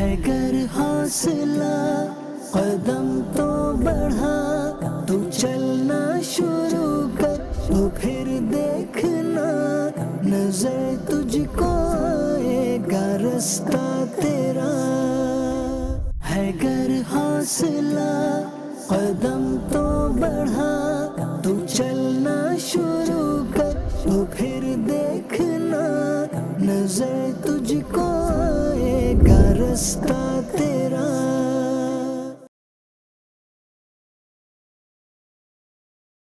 ہے گر حوصلہ قدم تو بڑھا، تو چلنا شروع کر تو پھر دیکھنا نظر تجھ کو آئے گا رستہ تیرا۔ ہے گر حوصلہ قدم تو بڑھا، تو چلنا شروع کر تو پھر دیکھنا نظر تجھ کو آئے گا رستہ تیرا۔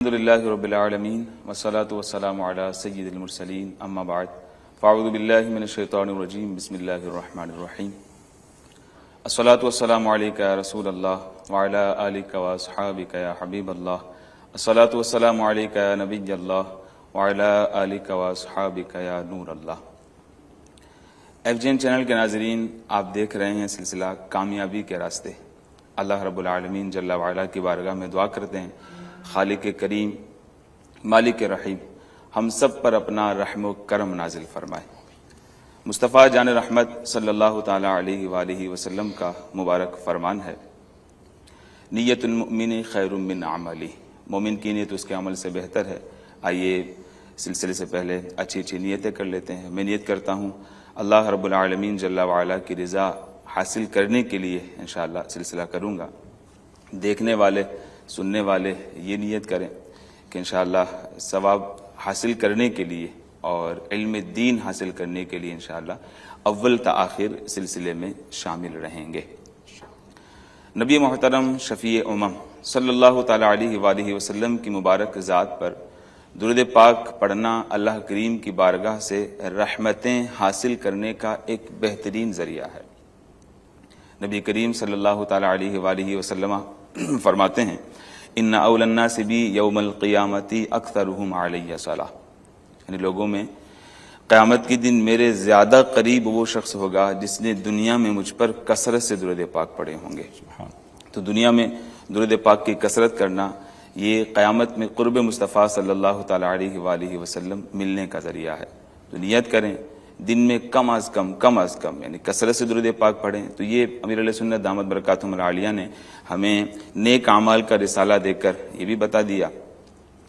الحمدللہ رب العالمین والصلاة والسلام علی سید المرسلین، اما بعد فاعوذ باللہ من الشیطان الرجیم، بسم اللہ الرحمن الرحیم۔ الصلاة والسلام علیکہ یا رسول اللہ وعلی آلکہ واصحابکہ یا حبیب اللہ۔ الصلاة والسلام علیکہ یا نبی اللہ وعلی آلکہ واصحابکہ یا نور اللہ۔ ایف جی این چینل کے ناظرین، آپ دیکھ رہے ہیں سلسلہ کامیابی کے راستے۔ اللہ رب العالمین جل وعلا کی بارگاہ میں دعا کرتے ہیں خالق کریم مالک رحیم ہم سب پر اپنا رحم و کرم نازل فرمائے۔ مصطفیٰ جان رحمت صلی اللہ تعالی علیہ وآلہ وسلم کا مبارک فرمان ہے، نیت المؤمن خیر من عملی، مومن کی نیت اس کے عمل سے بہتر ہے۔ آئیے سلسلے سے پہلے اچھی اچھی نیتیں کر لیتے ہیں۔ میں نیت کرتا ہوں اللہ رب العالمین جل وعلا کی رضا حاصل کرنے کے لیے انشاءاللہ سلسلہ کروں گا۔ دیکھنے والے سننے والے یہ نیت کریں کہ انشاءاللہ ثواب حاصل کرنے کے لیے اور علم دین حاصل کرنے کے لیے انشاءاللہ اول تا آخر سلسلے میں شامل رہیں گے۔ نبی محترم شفیع امم صلی اللہ تعالی علیہ وآلہ وسلم کی مبارک ذات پر درود پاک پڑھنا اللہ کریم کی بارگاہ سے رحمتیں حاصل کرنے کا ایک بہترین ذریعہ ہے۔ نبی کریم صلی اللہ تعالی علیہ وآلہ وسلم فرماتے ہیں ان اول الناس بی یوم القیامت اکثرہم علی صلاۃ، یعنی لوگوں میں قیامت کے دن میرے زیادہ قریب وہ شخص ہوگا جس نے دنیا میں مجھ پر کثرت سے درود پاک پڑھے ہوں گے۔ تو دنیا میں درود پاک کی کثرت کرنا یہ قیامت میں قرب مصطفیٰ صلی اللہ تعالی علیہ وآلہ وسلم ملنے کا ذریعہ ہے۔ تو نیت کریں دن میں کم از کم یعنی کثرت سے درود پاک پڑھیں۔ تو یہ امیر علیہ سنت دامت برکاتہم العالیہ نے ہمیں نیک اعمال کا رسالہ دے کر یہ بھی بتا دیا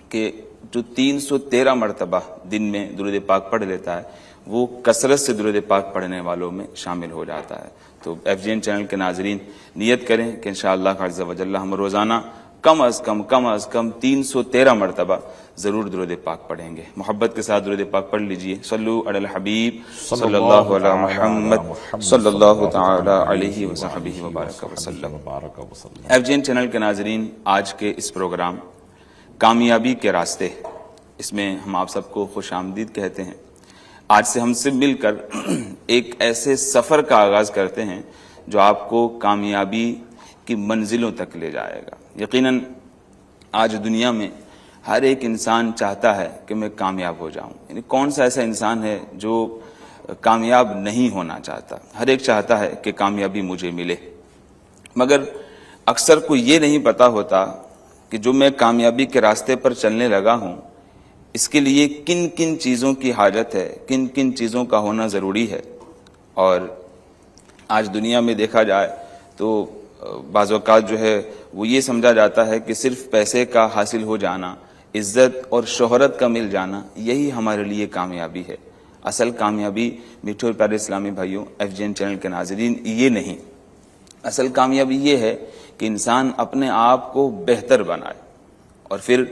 کہ جو 313 مرتبہ دن میں درود پاک پڑھ لیتا ہے وہ کثرت سے درود پاک پڑھنے والوں میں شامل ہو جاتا ہے۔ تو ایف جی این چینل کے ناظرین نیت کریں کہ انشاءاللہ عز و جل ہم روزانہ کم از کم 313 مرتبہ ضرور درود پاک پڑھیں گے۔ محبت کے ساتھ درود پاک پڑھ لیجئے۔ صلو علی الحبیب صلی اللہ علی محمد صلی اللہ تعالی علیہ وصحبہ وبارک وسلم۔ ایف جی این چینل کے ناظرین، آج کے اس پروگرام کامیابی کے راستے، اس میں ہم آپ سب کو خوش آمدید کہتے ہیں۔ آج سے ہم سب مل کر ایک ایسے سفر کا آغاز کرتے ہیں جو آپ کو کامیابی کی منزلوں تک لے جائے گا۔ یقیناً آج دنیا میں ہر ایک انسان چاہتا ہے کہ میں کامیاب ہو جاؤں، یعنی کون سا ایسا انسان ہے جو کامیاب نہیں ہونا چاہتا؟ ہر ایک چاہتا ہے کہ کامیابی مجھے ملے، مگر اکثر کو یہ نہیں پتا ہوتا کہ جو میں کامیابی کے راستے پر چلنے لگا ہوں اس کے لیے کن کن چیزوں کی حاجت ہے، کن کن چیزوں کا ہونا ضروری ہے۔ اور آج دنیا میں دیکھا جائے تو بعض اوقات جو ہے وہ یہ سمجھا جاتا ہے کہ صرف پیسے کا حاصل ہو جانا، عزت اور شہرت کا مل جانا یہی ہمارے لیے کامیابی ہے۔ اصل کامیابی میٹھے اور پیارے اسلامی بھائیوں، ایف جی این چینل کے ناظرین، یہ نہیں۔ اصل کامیابی یہ ہے کہ انسان اپنے آپ کو بہتر بنائے۔ اور پھر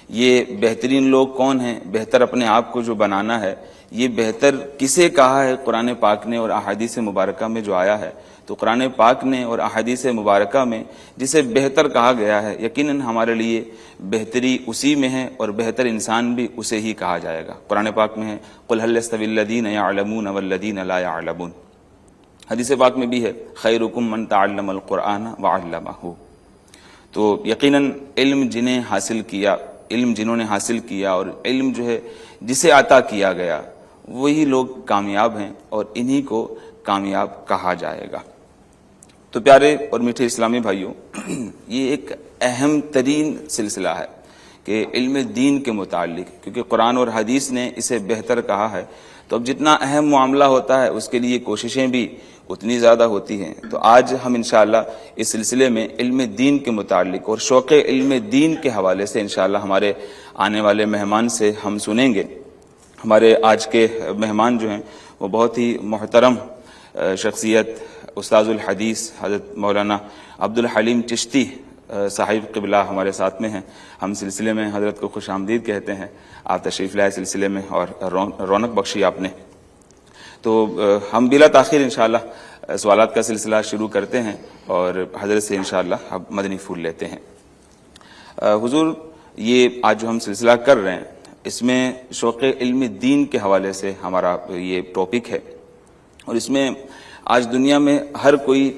یہ بہترین لوگ کون ہیں؟ بہتر اپنے آپ کو جو بنانا ہے، یہ بہتر کسے کہا ہے قرآن پاک نے اور احادیث مبارکہ میں جو آیا ہے؟ تو قرآن پاک نے اور احادیث مبارکہ میں جسے بہتر کہا گیا ہے، یقیناً ہمارے لیے بہتری اسی میں ہے اور بہتر انسان بھی اسے ہی کہا جائے گا۔ قرآن پاک میں ہے قُلْ هَلْ يَسْتَوِي الَّذِينَ يَعْلَمُونَ وَالَّذِينَ لَا يَعْلَمُونَ، حدیث پاک میں بھی ہے خَيْرُكُم مَّن تَعَلَّمَ الْقُرْآنَ وَعَلَّمَهُ۔ تو یقیناً علم جنہوں نے حاصل کیا اور علم جو ہے جسے عطا کیا گیا وہی لوگ کامیاب ہیں اور انہی کو کامیاب کہا جائے گا۔ تو پیارے اور میٹھے اسلامی بھائیوں، یہ ایک اہم ترین سلسلہ ہے کہ علم دین کے متعلق، کیونکہ قرآن اور حدیث نے اسے بہتر کہا ہے، تو اب جتنا اہم معاملہ ہوتا ہے اس کے لیے کوششیں بھی اتنی زیادہ ہوتی ہیں. تو آج ہم انشاءاللہ اس سلسلے میں علم دین کے متعلق اور شوق علم دین کے حوالے سے انشاءاللہ ہمارے آنے والے مہمان سے ہم سنیں گے. ہمارے آج کے مہمان جو ہیں وہ بہت ہی محترم شخصیت استاذ الحدیث حضرت مولانا عبد الحلیم چشتی صاحب قبلہ ہمارے ساتھ میں ہیں. ہم سلسلے میں حضرت کو خوش آمدید کہتے ہیں. آپ تشریف لائے سلسلے میں اور رونق بخشی آپ نے. تو ہم بلا تاخیر انشاءاللہ سوالات کا سلسلہ شروع کرتے ہیں اور حضرت سے انشاءاللہ اب مدنی پھول لیتے ہیں. حضور، یہ آج جو ہم سلسلہ کر رہے ہیں اس میں شوق علم دین کے حوالے سے ہمارا یہ ٹاپک ہے، اور اس میں آج دنیا میں ہر کوئی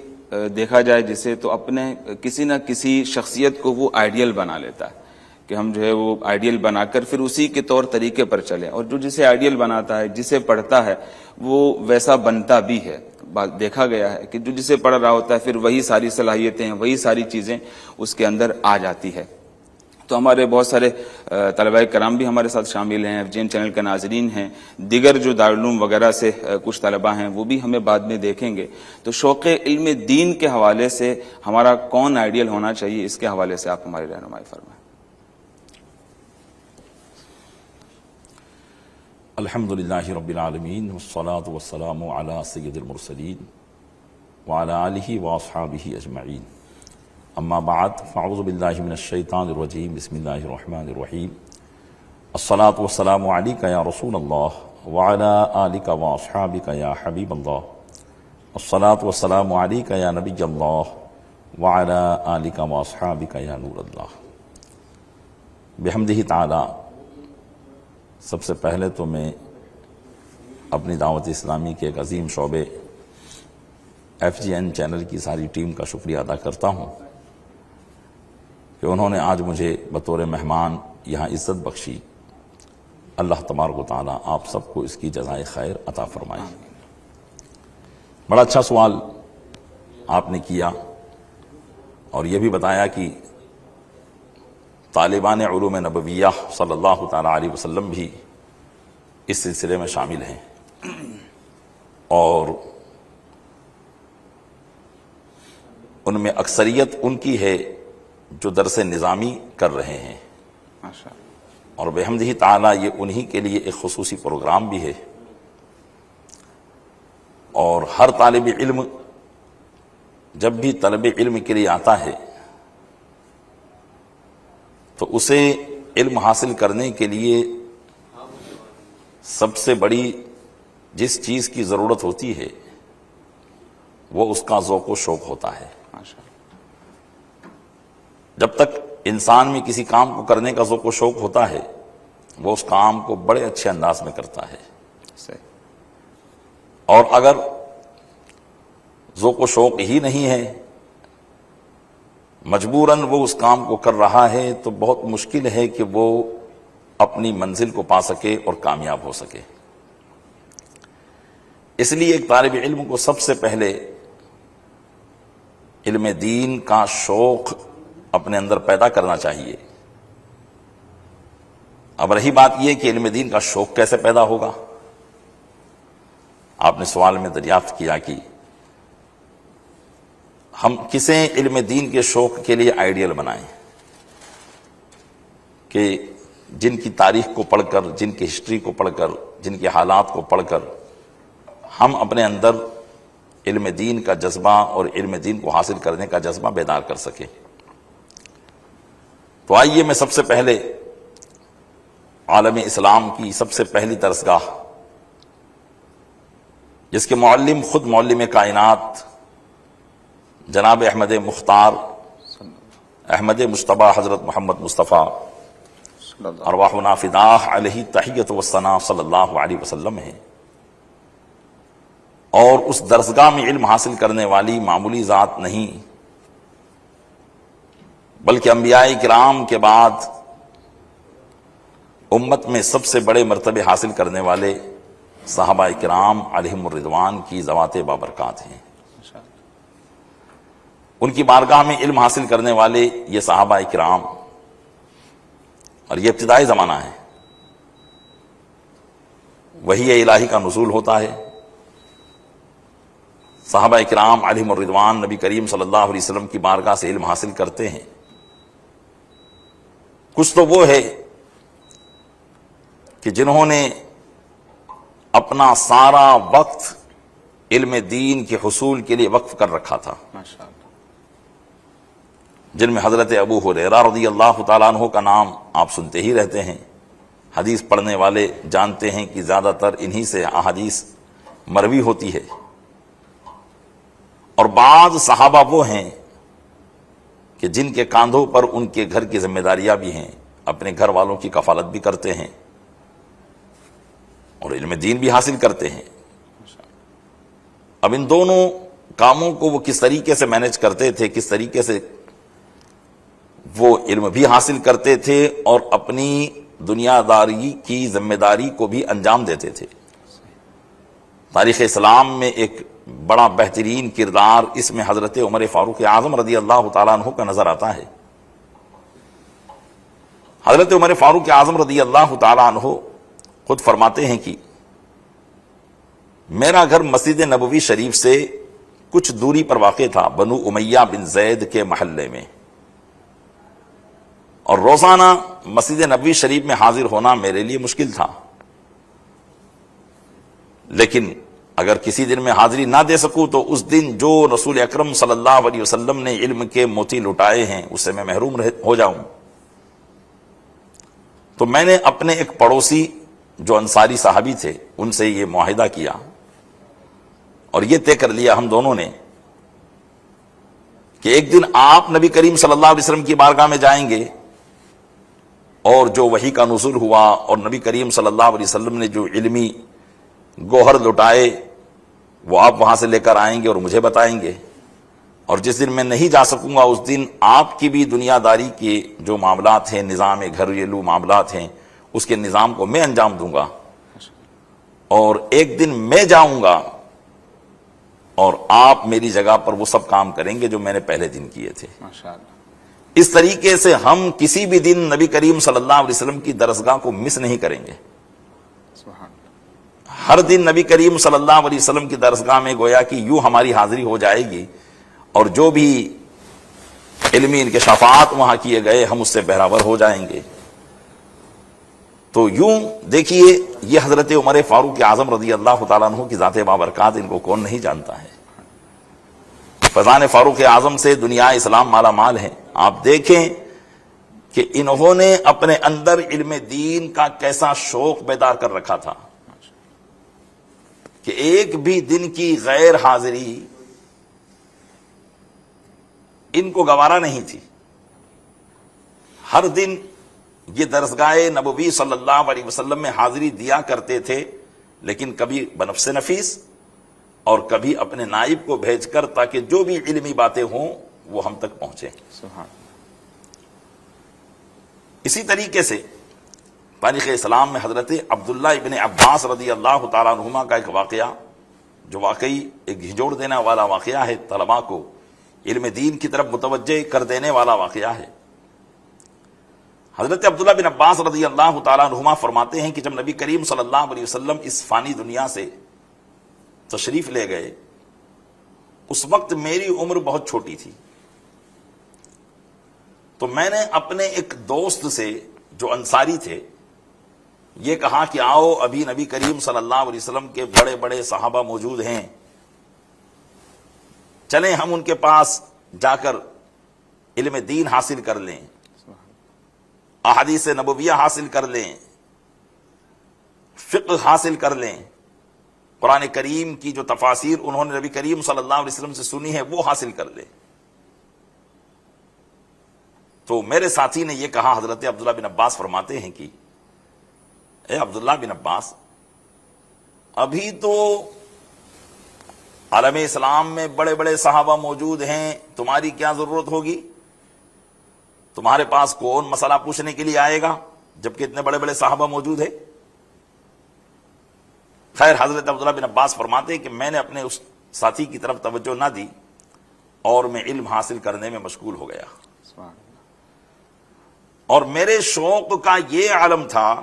دیکھا جائے جسے تو اپنے کسی نہ کسی شخصیت کو وہ آئیڈیل بنا لیتا ہے کہ ہم جو ہے وہ آئیڈیل بنا کر پھر اسی کے طور طریقے پر چلیں، اور جو جسے آئیڈیل بناتا ہے، جسے پڑھتا ہے، وہ ویسا بنتا بھی ہے. دیکھا گیا ہے کہ جو جسے پڑھ رہا ہوتا ہے پھر وہی ساری صلاحیتیں، وہی ساری چیزیں اس کے اندر آ جاتی ہے. تو ہمارے بہت سارے طلباء کرام بھی ہمارے ساتھ شامل ہیں، FGN چینل کے ناظرین ہیں، دیگر جو دارالعلوم وغیرہ سے کچھ طلباء ہیں وہ بھی ہمیں بعد میں دیکھیں گے. تو شوق علم دین کے حوالے سے ہمارا کون آئیڈیل ہونا چاہیے، اس کے حوالے سے آپ ہماری رہنمائی فرمائیں. الحمدللہ رب العالمین والصلاة والسلام علی سید المرسلین وعلی آلہ واصحابہ اجمعین. اما بعد فاعوذ باللہ من الشیطان الرجیم. بسم اللہ الرحمن الرحیم. الصلاة والسلام علیکہ یا رسول اللہ وعلی آلک واصحابک یا حبیب اللہ. الصلاة والسلام علیکہ یا نبی اللہ وعلی آلک واصحابک یا نور اللہ. بحمدہ تعالی سب سے پہلے تو میں اپنی دعوت اسلامی کے ایک عظیم شعبے FGN چینل کی ساری ٹیم کا شکریہ ادا کرتا ہوں کہ انہوں نے آج مجھے بطور مہمان یہاں عزت بخشی. اللہ تبارک و تعالیٰ آپ سب کو اس کی جزائے خیر عطا فرمائے. بڑا اچھا سوال آپ نے کیا اور یہ بھی بتایا کہ طالبان علوم نبویہ صلی اللہ تعالیٰ علیہ وسلم بھی اس سلسلے میں شامل ہیں، اور ان میں اکثریت ان کی ہے جو درس نظامی کر رہے ہیں، اور بحمدہ تعالیٰ یہ انہی کے لیے ایک خصوصی پروگرام بھی ہے. اور ہر طالب علم جب بھی طلب علم کے لیے آتا ہے تو اسے علم حاصل کرنے کے لیے سب سے بڑی جس چیز کی ضرورت ہوتی ہے وہ اس کا ذوق و شوق ہوتا ہے. جب تک انسان میں کسی کام کو کرنے کا ذوق و شوق ہوتا ہے وہ اس کام کو بڑے اچھے انداز میں کرتا ہے. اور اگر ذوق و شوق ہی نہیں ہے، مجبوراً وہ اس کام کو کر رہا ہے، تو بہت مشکل ہے کہ وہ اپنی منزل کو پا سکے اور کامیاب ہو سکے. اس لیے ایک طالب علم کو سب سے پہلے علم دین کا شوق اپنے اندر پیدا کرنا چاہیے. اب رہی بات یہ کہ علم دین کا شوق کیسے پیدا ہوگا، آپ نے سوال میں دریافت کیا کہ ہم کسے علم دین کے شوق کے لیے آئیڈیل بنائیں کہ جن کی تاریخ کو پڑھ کر، جن کی ہسٹری کو پڑھ کر، جن کے حالات کو پڑھ کر ہم اپنے اندر علم دین کا جذبہ اور علم دین کو حاصل کرنے کا جذبہ بیدار کر سکیں. تو آئیے میں سب سے پہلے عالم اسلام کی سب سے پہلی درسگاہ، جس کے معلم خود معلم کائنات جناب احمد مختار احمد مجتبی حضرت محمد مصطفیٰ ارواحنا فداہ علیہ تحیت و ثنا صلی اللہ علیہ وسلم ہیں. اور اس درسگاہ میں علم حاصل کرنے والی معمولی ذات نہیں، بلکہ انبیاء کرام کے بعد امت میں سب سے بڑے مرتبے حاصل کرنے والے صحابہ کرام علیہم الرضوان کی ذوات بابرکات ہیں. ان کی بارگاہ میں علم حاصل کرنے والے یہ صحابہ کرام، اور یہ ابتدائی زمانہ ہے، وحی الہی کا نزول ہوتا ہے، صحابہ کرام علیہم الرضوان نبی کریم صلی اللہ علیہ وسلم کی بارگاہ سے علم حاصل کرتے ہیں۔ کچھ تو وہ ہے کہ جنہوں نے اپنا سارا وقت علم دین کے حصول کے لیے وقف کر رکھا تھا، ماشاء اللہ، جن میں حضرت ابو ہریرہ رضی اللہ تعالیٰ عنہ کا نام آپ سنتے ہی رہتے ہیں، حدیث پڑھنے والے جانتے ہیں کہ زیادہ تر انہی سے احادیث مروی ہوتی ہے۔ اور بعض صحابہ وہ ہیں کہ جن کے کاندھوں پر ان کے گھر کی ذمہ داریاں بھی ہیں، اپنے گھر والوں کی کفالت بھی کرتے ہیں اور علم دین بھی حاصل کرتے ہیں۔ اب ان دونوں کاموں کو وہ کس طریقے سے مینج کرتے تھے، کس طریقے سے وہ علم بھی حاصل کرتے تھے اور اپنی دنیا داری کی ذمہ داری کو بھی انجام دیتے تھے۔ تاریخ اسلام میں ایک بڑا بہترین کردار اس میں حضرت عمر فاروق اعظم رضی اللہ تعالیٰ عنہ کا نظر آتا ہے۔ حضرت عمر فاروق اعظم رضی اللہ تعالیٰ عنہ خود فرماتے ہیں کہ میرا گھر مسجد نبوی شریف سے کچھ دوری پر واقع تھا، بنو امیہ بن زید کے محلے میں، اور روزانہ مسجد نبوی شریف میں حاضر ہونا میرے لیے مشکل تھا، لیکن اگر کسی دن میں حاضری نہ دے سکوں تو اس دن جو رسول اکرم صلی اللہ علیہ وسلم نے علم کے موتی لٹائے ہیں اس سے میں محروم ہو جاؤں۔ تو میں نے اپنے ایک پڑوسی جو انصاری صحابی تھے ان سے یہ معاہدہ کیا اور یہ طے کر لیا ہم دونوں نے کہ ایک دن آپ نبی کریم صلی اللہ علیہ وسلم کی بارگاہ میں جائیں گے اور جو وحی کا نزول ہوا اور نبی کریم صلی اللہ علیہ وسلم نے جو علمی گوہر لٹائے وہ آپ وہاں سے لے کر آئیں گے اور مجھے بتائیں گے، اور جس دن میں نہیں جا سکوں گا اس دن آپ کی بھی دنیا داری کے جو معاملات ہیں، نظام گھریلو معاملات ہیں، اس کے نظام کو میں انجام دوں گا، اور ایک دن میں جاؤں گا اور آپ میری جگہ پر وہ سب کام کریں گے جو میں نے پہلے دن کیے تھے۔ ماشاء اللہ، اس طریقے سے ہم کسی بھی دن نبی کریم صلی اللہ علیہ وسلم کی درسگاہ کو مس نہیں کریں گے۔ سبحان اللہ، ہر دن نبی کریم صلی اللہ علیہ وسلم کی درسگاہ میں گویا کہ یوں ہماری حاضری ہو جائے گی، اور جو بھی علمی انکشافات وہاں کیے گئے ہم اس سے بہرور ہو جائیں گے۔ تو یوں دیکھیے یہ حضرت عمر فاروق اعظم رضی اللہ تعالیٰ عنہ کی ذات بابرکات، ان کو کون نہیں جانتا ہے۔ فیضان فاروق اعظم سے دنیا اسلام مالا مال ہے۔ آپ دیکھیں کہ انہوں نے اپنے اندر علم دین کا کیسا شوق بیدار کر رکھا تھا کہ ایک بھی دن کی غیر حاضری ان کو گوارا نہیں تھی۔ ہر دن یہ درسگاہ نبوی صلی اللہ علیہ وسلم میں حاضری دیا کرتے تھے، لیکن کبھی بنفس نفیس اور کبھی اپنے نائب کو بھیج کر، تاکہ جو بھی علمی باتیں ہوں وہ ہم تک پہنچیں۔ سبحان، اسی طریقے سے تاریخ اسلام میں حضرت عبداللہ ابن عباس رضی اللہ تعالیٰ عنہما کا ایک واقعہ جو واقعی ایک جھنجھوڑ دینے والا واقعہ ہے، طلباء کو علم دین کی طرف متوجہ کر دینے والا واقعہ ہے۔ حضرت عبداللہ بن عباس رضی اللہ تعالیٰ عنہما فرماتے ہیں کہ جب نبی کریم صلی اللہ علیہ وسلم اس فانی دنیا سے تشریف لے گئے اس وقت میری عمر بہت چھوٹی تھی، تو میں نے اپنے ایک دوست سے جو انصاری تھے یہ کہا کہ آؤ، ابھی نبی کریم صلی اللہ علیہ وسلم کے بڑے بڑے صحابہ موجود ہیں، چلیں ہم ان کے پاس جا کر علم دین حاصل کر لیں، احادیث نبویہ حاصل کر لیں، فقہ حاصل کر لیں، قرآن کریم کی جو تفاسیر انہوں نے نبی کریم صلی اللہ علیہ وسلم سے سنی ہے وہ حاصل کر لیں۔ تو میرے ساتھی نے یہ کہا، حضرت عبداللہ بن عباس فرماتے ہیں کہ اے عبداللہ بن عباس، ابھی تو عالم اسلام میں بڑے بڑے صحابہ موجود ہیں، تمہاری کیا ضرورت ہوگی؟ تمہارے پاس کون مسئلہ پوچھنے کے لیے آئے گا جبکہ اتنے بڑے بڑے صحابہ موجود ہیں؟ خیر، حضرت عبداللہ بن عباس فرماتے ہیں کہ میں نے اپنے اس ساتھی کی طرف توجہ نہ دی اور میں علم حاصل کرنے میں مشغول ہو گیا، سبحان اللہ، اور میرے شوق کا یہ عالم تھا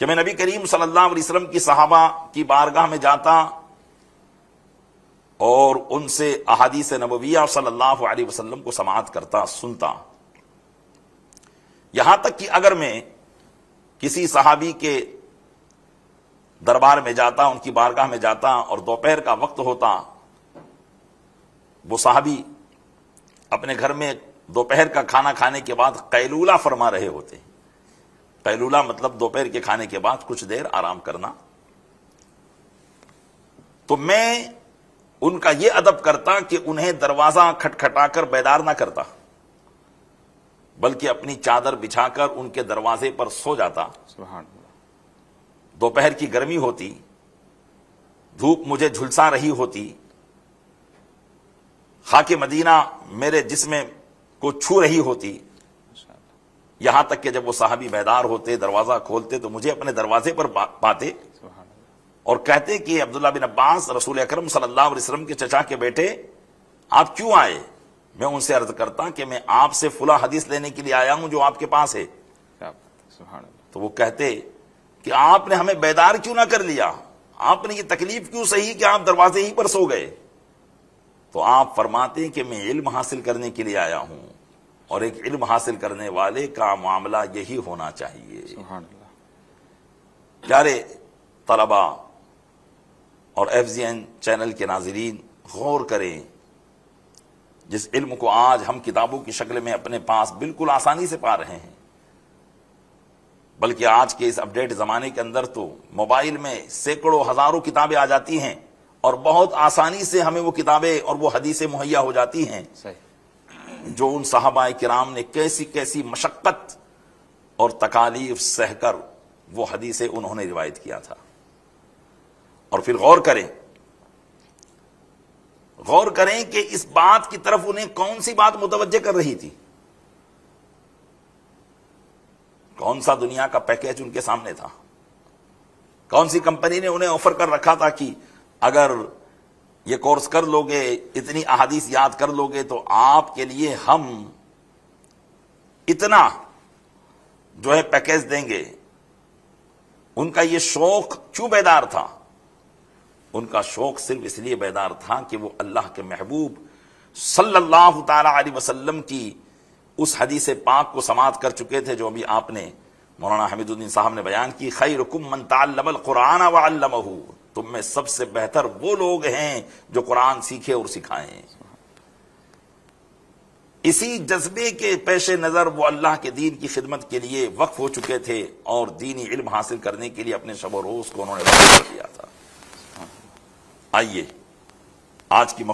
کہ میں نبی کریم صلی اللہ علیہ وسلم کی صحابہ کی بارگاہ میں جاتا اور ان سے احادیث نبویہ صلی اللہ علیہ وسلم کو سماعت کرتا، سنتا، یہاں تک کہ اگر میں کسی صحابی کے دربار میں جاتا، ان کی بارگاہ میں جاتا اور دوپہر کا وقت ہوتا، وہ صحابی اپنے گھر میں دوپہر کا کھانا کھانے کے بعد قیلولہ فرما رہے ہوتے. قیلولہ مطلب دوپہر کے کھانے کے بعد کچھ دیر آرام کرنا. تو میں ان کا یہ ادب کرتا کہ انہیں دروازہ کھٹکھٹا کر بیدار نہ کرتا، بلکہ اپنی چادر بچھا کر ان کے دروازے پر سو جاتا. سبحان اللہ. دوپہر کی گرمی ہوتی، دھوپ مجھے جھلسا رہی ہوتی، خاک مدینہ میرے جسم کو چھو رہی ہوتی، یہاں تک کہ جب وہ صحابی بیدار ہوتے، دروازہ کھولتے تو مجھے اپنے دروازے پر پاتے اور کہتے کہ عبداللہ بن عباس رسول اکرم صلی اللہ علیہ وسلم کے چچا کے بیٹے آپ کیوں آئے؟ میں ان سے عرض کرتا کہ میں آپ سے فلاں حدیث لینے کے لیے آیا ہوں جو آپ کے پاس ہے. تو وہ کہتے کہ آپ نے ہمیں بیدار کیوں نہ کر لیا، آپ نے یہ تکلیف کیوں سہی کہ آپ دروازے ہی پر سو گئے؟ تو آپ فرماتے ہیں کہ میں علم حاصل کرنے کے لیے آیا ہوں، اور ایک علم حاصل کرنے والے کا معاملہ یہی ہونا چاہیے. سبحان اللہ. پیارے طلبہ اور FZN چینل کے ناظرین، غور کریں، جس علم کو آج ہم کتابوں کی شکل میں اپنے پاس بالکل آسانی سے پا رہے ہیں، بلکہ آج کے اس اپڈیٹ زمانے کے اندر تو موبائل میں سینکڑوں ہزاروں کتابیں آ جاتی ہیں اور بہت آسانی سے ہمیں وہ کتابیں اور وہ حدیثیں مہیا ہو جاتی ہیں جو ان صحابہ کرام نے کیسی کیسی مشقت اور تکالیف سہ کر وہ حدیثیں انہوں نے روایت کیا تھا. اور پھر غور کریں کہ اس بات کی طرف انہیں کون سی بات متوجہ کر رہی تھی، کون سا دنیا کا پیکیج ان کے سامنے تھا، کون سی کمپنی نے انہیں آفر کر رکھا تھا کہ اگر یہ کورس کر لو گے، اتنی احادیث یاد کر لو گے تو آپ کے لیے ہم اتنا جو ہے پیکیج دیں گے. ان کا یہ شوق کیوں بیدار تھا؟ ان کا شوق صرف اس لیے بیدار تھا کہ وہ اللہ کے محبوب صلی اللہ تعالی علیہ وسلم کی اس حدیث پاک کو سماعت کر چکے تھے جو ابھی آپ نے مولانا حمید الدین صاحب نے بیان کی. خیرکم من تعلم القرآن وعلمہ، تم میں سب سے بہتر وہ لوگ ہیں جو قرآن سیکھے اور سکھائیں. اسی جذبے کے پیش نظر وہ اللہ کے دین کی خدمت کے لیے وقف ہو چکے تھے اور دینی علم حاصل کرنے کے لیے اپنے شب و روز کو انہوں نے وقف کر دیا تھا. آئیے آج کی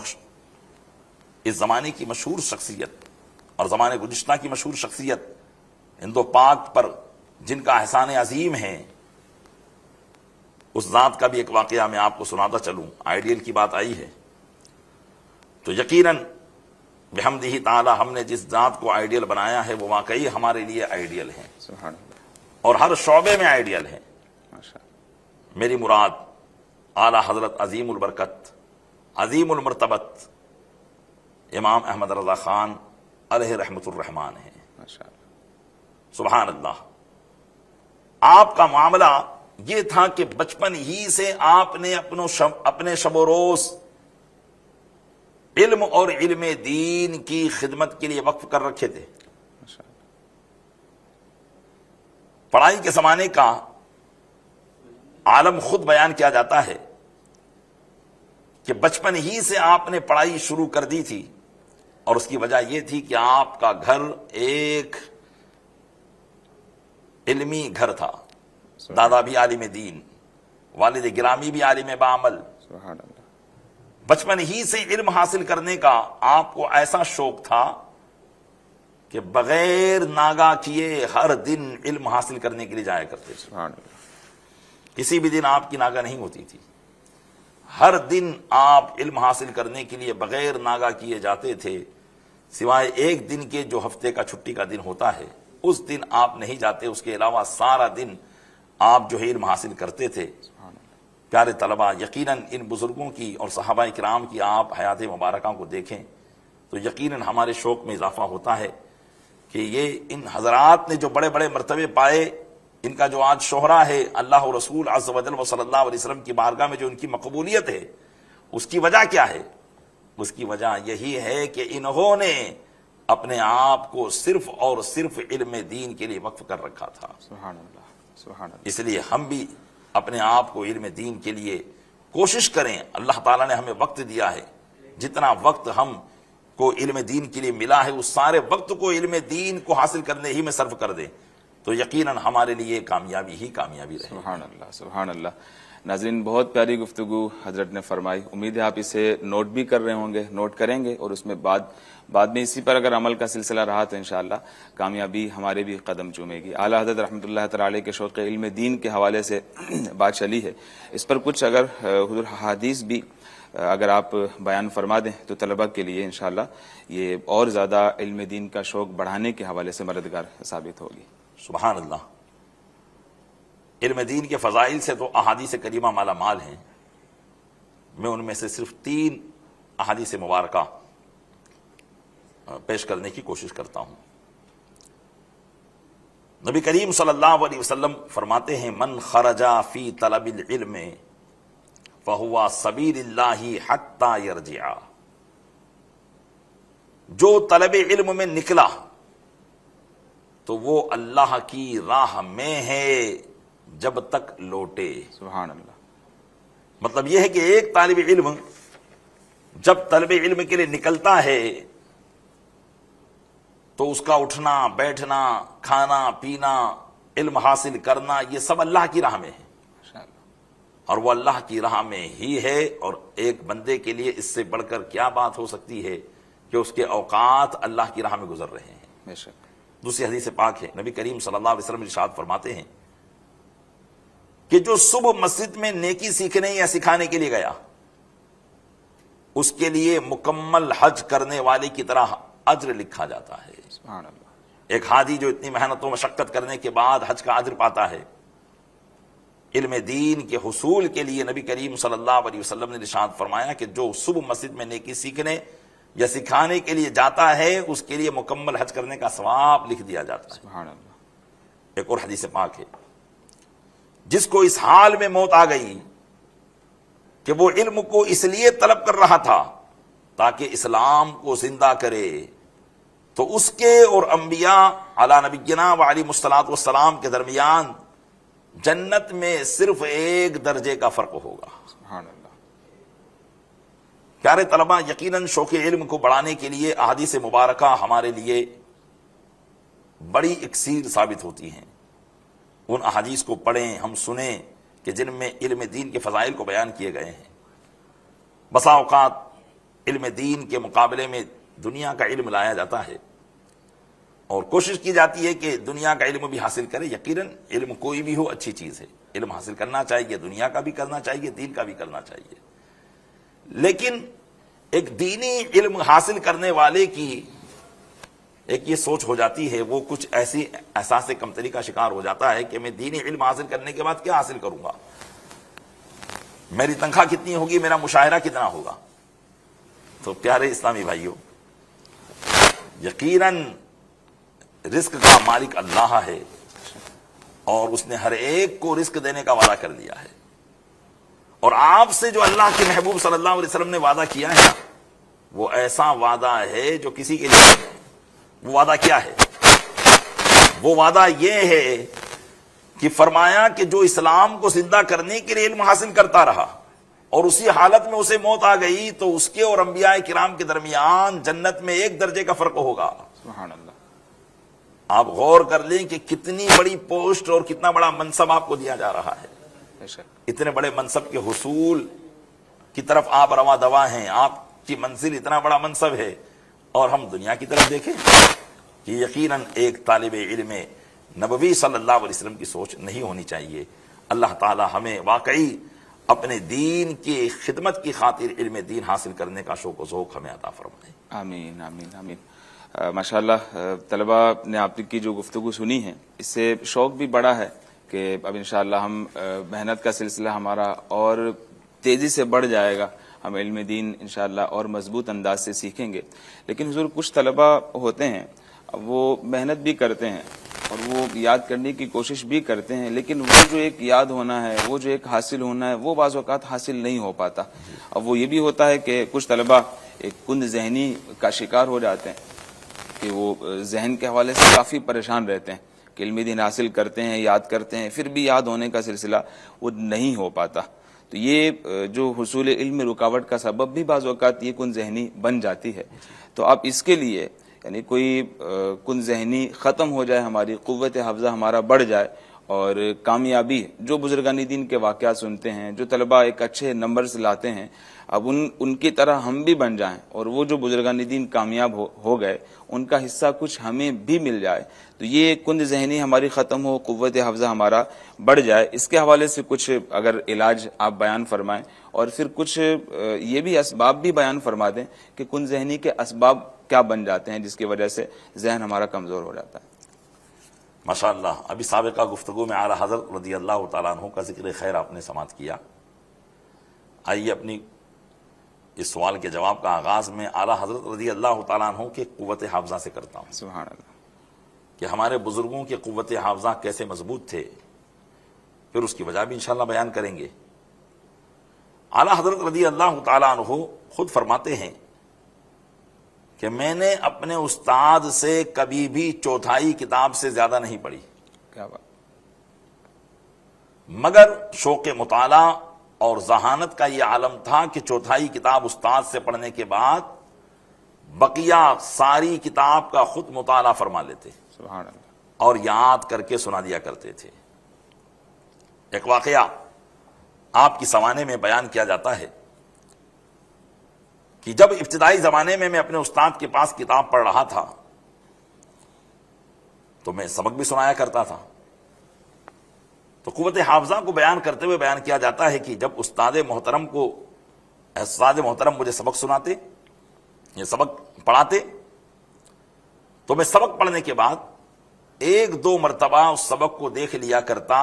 اس زمانے کی مشہور شخصیت اور زمانے گزشتہ کی مشہور شخصیت ہند و پاک پر جن کا احسان عظیم ہے، اس ذات کا بھی ایک واقعہ میں آپ کو سناتا چلوں. آئیڈیل کی بات آئی ہے تو یقیناً بحمدہ تعالی ہم نے جس ذات کو آئیڈیل بنایا ہے وہ واقعی ہمارے لیے آئیڈیل ہے سبحان اللہ. اور ہر شعبے میں آئیڈیل ہے. ماشاء اللہ. میری مراد اعلی حضرت عظیم البرکت عظیم المرتبت امام احمد رضا خان علیہ رحمت الرحمان ہے. ماشاء اللہ. سبحان اللہ. آپ کا معاملہ یہ تھا کہ بچپن ہی سے آپ نے اپنے شب و روز علم اور علم دین کی خدمت کے لیے وقف کر رکھے تھے. ماشاء اللہ. پڑھائی کے زمانے کا عالم خود بیان کیا جاتا ہے کہ بچپن ہی سے آپ نے پڑھائی شروع کر دی تھی، اور اس کی وجہ یہ تھی کہ آپ کا گھر ایک علمی گھر تھا. دادا بھی عالم دین، والد گرامی بھی عالم بعمل. سبحان اللہ. بچپن ہی سے علم حاصل کرنے کا آپ کو ایسا شوق تھا کہ بغیر ناگا کیے ہر دن علم حاصل کرنے کے لیے جایا کرتے. سبحان اللہ. کسی بھی دن آپ کی ناگا نہیں ہوتی تھی، ہر دن آپ علم حاصل کرنے کے لیے بغیر ناگا کیے جاتے تھے، سوائے ایک دن کے جو ہفتے کا چھٹی کا دن ہوتا ہے اس دن آپ نہیں جاتے. اس کے علاوہ سارا دن آپ جو ہے علم حاصل کرتے تھے. پیارے طلبہ، یقیناً ان بزرگوں کی اور صحابہ کرام کی آپ حیات مبارکہ کو دیکھیں تو یقیناً ہمارے شوق میں اضافہ ہوتا ہے کہ یہ ان حضرات نے جو بڑے بڑے مرتبے پائے ان کا جو آج شہرہ ہے اللہ و رسول عز و جل و صلی اللہ علیہ وسلم کی بارگاہ میں جو ان کی مقبولیت ہے، اس کی وجہ کیا ہے؟ اس کی وجہ یہی ہے کہ انہوں نے اپنے آپ کو صرف اور صرف علم دین کے لیے وقف کر رکھا تھا۔ سبحان اللہ، سبحان اللہ۔ اس لیے ہم بھی اپنے آپ کو علم دین کے لیے کوشش کریں۔ اللہ تعالیٰ نے ہمیں وقت دیا ہے، جتنا وقت ہم کو علم دین کے لیے ملا ہے اس سارے وقت کو علم دین کو حاصل کرنے ہی میں صرف کر دیں تو یقیناً ہمارے لیے کامیابی ہی کامیابی رہے۔ سبحان اللہ، سبحان اللہ۔ ناظرین، بہت پیاری گفتگو حضرت نے فرمائی، امید ہے آپ اسے نوٹ بھی کر رہے ہوں گے، نوٹ کریں گے، اور اس میں بعد میں اسی پر اگر عمل کا سلسلہ رہا تو انشاءاللہ کامیابی ہمارے بھی قدم چومے گی۔ اعلیٰ حضرت رحمۃ اللہ تعالی کے شوق علم دین کے حوالے سے بات چلی ہے، اس پر کچھ اگر حضور حدیث بھی اگر آپ بیان فرما دیں تو طلبہ کے لیے انشاءاللہ یہ اور زیادہ علم دین کا شوق بڑھانے کے حوالے سے مددگار ثابت ہوگی۔ سبحان اللہ۔ علم دین کے فضائل سے تو احادیث کریمہ مالا مال ہیں، میں ان میں سے صرف 3 احادیث مبارکہ پیش کرنے کی کوشش کرتا ہوں۔ نبی کریم صلی اللہ علیہ وسلم فرماتے ہیں من خرج فی طلب العلم فہو سبیل اللہ حتی یرجع، جو طلب علم میں نکلا تو وہ اللہ کی راہ میں ہے جب تک لوٹے۔ سبحان اللہ۔ مطلب یہ ہے کہ ایک طالب علم جب طلب علم کے لیے نکلتا ہے تو اس کا اٹھنا بیٹھنا کھانا پینا علم حاصل کرنا یہ سب اللہ کی راہ میں ہے، اور وہ اللہ کی راہ میں ہی ہے۔ اور ایک بندے کے لیے اس سے بڑھ کر کیا بات ہو سکتی ہے کہ اس کے اوقات اللہ کی راہ میں گزر رہے ہیں۔ بے شک۔ دوسری حدیث پاک ہے، نبی کریم صلی اللہ علیہ وسلم ارشاد فرماتے ہیں کہ جو صبح مسجد میں نیکی سیکھنے یا سکھانے کے لیے گیا اس کے لیے مکمل حج کرنے والے کی طرح اجر لکھا جاتا ہے۔ سبحان اللہ۔ ایک حاجی جو اتنی محنت و مشقت کرنے کے بعد حج کا اجر پاتا ہے، علم دین کے حصول کے لیے نبی کریم صلی اللہ علیہ وسلم نے ارشاد فرمایا کہ جو صبح مسجد میں نیکی سیکھنے یا سکھانے کے لیے جاتا ہے اس کے لیے مکمل حج کرنے کا ثواب لکھ دیا جاتا ہے۔ سبحان اللہ۔ ایک اور حدیث پاک ہے، جس کو اس حال میں موت آ گئی کہ وہ علم کو اس لیے طلب کر رہا تھا تاکہ اسلام کو زندہ کرے، تو اس کے اور انبیاء علی نبینا و علیہ الصلوۃ والسلام کے درمیان جنت میں صرف 1 درجے کا فرق ہوگا۔ سبحان اللہ۔ پیارے طلبہ، یقیناً شوق علم کو بڑھانے کے لیے احادیث مبارکہ ہمارے لیے بڑی اکسیر ثابت ہوتی ہیں۔ ان احادیث کو پڑھیں، ہم سنیں کہ جن میں علم دین کے فضائل کو بیان کیے گئے ہیں۔ بسا اوقات علم دین کے مقابلے میں دنیا کا علم لایا جاتا ہے اور کوشش کی جاتی ہے کہ دنیا کا علم بھی حاصل کرے۔ یقیناً علم کوئی بھی ہو اچھی چیز ہے، علم حاصل کرنا چاہیے، دنیا کا بھی کرنا چاہیے، دین کا بھی کرنا چاہیے، لیکن ایک دینی علم حاصل کرنے والے کی ایک یہ سوچ ہو جاتی ہے، وہ کچھ ایسی احساس کمتری کا شکار ہو جاتا ہے کہ میں دینی علم حاصل کرنے کے بعد کیا حاصل کروں گا، میری تنخواہ کتنی ہوگی، میرا مشاہرہ کتنا ہوگا۔ تو پیارے اسلامی بھائیوں، یقیناً رزق کا مالک اللہ ہے اور اس نے ہر ایک کو رزق دینے کا وعدہ کر دیا ہے، اور آپ سے جو اللہ کے محبوب صلی اللہ علیہ وسلم نے وعدہ کیا ہے وہ ایسا وعدہ ہے جو کسی کے لیے نہیں ہے۔ وہ وعدہ کیا ہے؟ وہ وعدہ یہ ہے کہ فرمایا کہ جو اسلام کو زندہ کرنے کے لیے علم حاصل کرتا رہا اور اسی حالت میں اسے موت آ گئی تو اس کے اور انبیاء کرام کے درمیان جنت میں 1 درجے کا فرق ہوگا۔ سبحان اللہ۔ آپ غور کر لیں کہ کتنی بڑی پوسٹ اور کتنا بڑا منصب آپ کو دیا جا رہا ہے۔ بے شک۔ اتنے بڑے منصب کے حصول کی طرف آپ رواں دوا ہیں، آپ کی منزل اتنا بڑا منصب ہے، اور ہم دنیا کی طرف دیکھیں کہ یقیناً ایک طالب علم نبوی صلی اللہ علیہ وسلم کی سوچ نہیں ہونی چاہیے۔ اللہ تعالی ہمیں واقعی اپنے دین کی خدمت کی خاطر علم دین حاصل کرنے کا شوق و ذوق ہمیں عطا فرمائے۔ آمین آمین آمین۔ ماشاءاللہ طلباء نے آپ کی جو گفتگو سنی ہے اس سے شوق بھی بڑا ہے کہ اب انشاءاللہ ہم محنت کا سلسلہ ہمارا اور تیزی سے بڑھ جائے گا، ہم علم دین انشاءاللہ اور مضبوط انداز سے سیکھیں گے۔ لیکن حضور کچھ طلباء ہوتے ہیں وہ محنت بھی کرتے ہیں اور وہ یاد کرنے کی کوشش بھی کرتے ہیں، لیکن وہ جو ایک یاد ہونا ہے، وہ جو ایک حاصل ہونا ہے، وہ بعض اوقات حاصل نہیں ہو پاتا. اب وہ یہ بھی ہوتا ہے کہ کچھ طلبہ ایک کند ذہنی کا شکار ہو جاتے ہیں کہ وہ ذہن کے حوالے سے کافی پریشان رہتے ہیں کہ علمی دین حاصل کرتے ہیں، یاد کرتے ہیں، پھر بھی یاد ہونے کا سلسلہ وہ نہیں ہو پاتا. تو یہ جو حصول علم میں رکاوٹ کا سبب بھی بعض اوقات یہ کن ذہنی بن جاتی ہے. تو اب اس کے لیے یعنی کوئی کن ذہنی ختم ہو جائے، ہماری قوت حافظہ ہمارا بڑھ جائے، اور کامیابی جو بزرگان دین کے واقعات سنتے ہیں، جو طلبہ ایک اچھے نمبرز لاتے ہیں، اب ان کی طرح ہم بھی بن جائیں، اور وہ جو بزرگان دین کامیاب ہو گئے ان کا حصہ کچھ ہمیں بھی مل جائے، تو یہ کند ذہنی ہماری ختم ہو، قوت حافظہ ہمارا بڑھ جائے. اس کے حوالے سے کچھ اگر علاج آپ بیان فرمائیں، اور پھر کچھ یہ بھی اسباب بھی بیان فرما دیں کہ کند ذہنی کے اسباب کیا بن جاتے ہیں جس کی وجہ سے ذہن ہمارا کمزور ہو جاتا ہے. ماشاءاللہ. ابھی سابقہ گفتگو میں اعلیٰ حضرت رضی اللہ تعالیٰ عنہ کا ذکر خیر آپ نے سماعت کیا. آئیے اپنی اس سوال کے جواب کا آغاز میں اعلیٰ حضرت رضی اللہ تعالیٰ عنہ کے قوت حافظہ سے کرتا ہوں. سبحان اللہ. کہ ہمارے بزرگوں کے قوت حافظہ کیسے مضبوط تھے، پھر اس کی وجہ بھی انشاءاللہ بیان کریں گے. اعلیٰ حضرت رضی اللہ تعالیٰ عنہ خود فرماتے ہیں کہ میں نے اپنے استاد سے کبھی بھی چوتھائی کتاب سے زیادہ نہیں پڑھی، کیا بات. مگر شوق مطالعہ اور ذہانت کا یہ عالم تھا کہ چوتھائی کتاب استاد سے پڑھنے کے بعد بقیہ ساری کتاب کا خود مطالعہ فرما لیتے سبحان اللہ. اور یاد کر کے سنا دیا کرتے تھے. ایک واقعہ آپ کی سوانے میں بیان کیا جاتا ہے کہ جب ابتدائی زمانے میں اپنے استاد کے پاس کتاب پڑھ رہا تھا تو میں سبق بھی سنایا کرتا تھا. تو قوت حافظہ کو بیان کرتے ہوئے بیان کیا جاتا ہے کہ جب استاد محترم مجھے سبق سناتے، یہ سبق پڑھاتے، تو میں سبق پڑھنے کے بعد 1-2 مرتبہ اس سبق کو دیکھ لیا کرتا